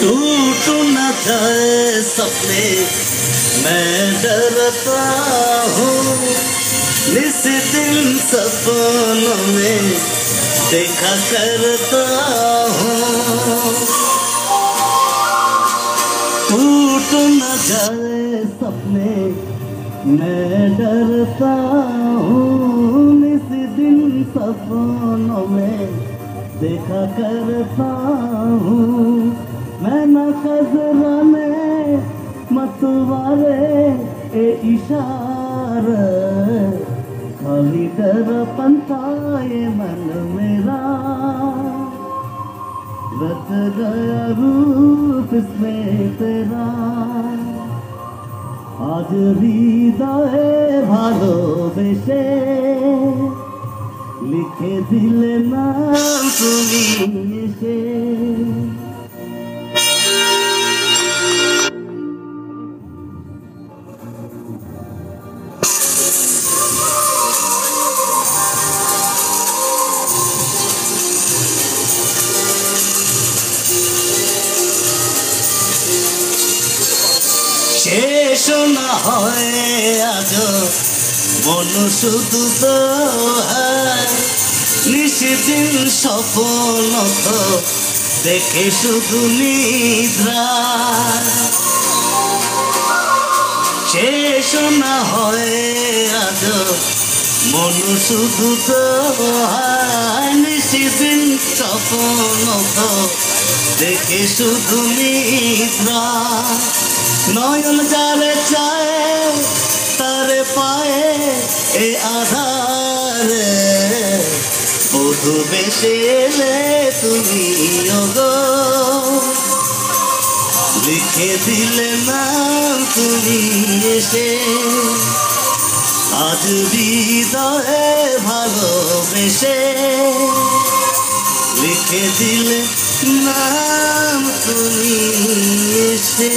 टूट न जाए सपने मैं डरता हूँ, इस दिन सपनों में देखा करता हूँ। टूट न जाए सपने मैं डरता हूँ, इस दिन सपनों में देखा करता हूँ। मैं न खजराने मतवारे ए इशारा, खाली डरपंता ये मन मेरा, रच गया रूप इसमें तेरा। आज हृदय भालोबेसे लिखे दिल नाम তুমি এসে। শেষ না হয় আজ মন শুধু দোহায়, নিশিদিন স্বপ্ন তো দেখে শুধু নিদ্রা। শেষ না হয় আজ মন শুধু দোহায়, নিশিদিন স্বপ্ন তো দেখে শুধু নিদ্রা। নয়ন যারে চায় তারে পায়ে এ আধারে, বধূ বেশে এলে তুমি ওগো, লিখে দিলে নাম তুমি এসে। আজ হৃদয়ে ভালোবেসে লিখে দিলে নাম তুমি এসে।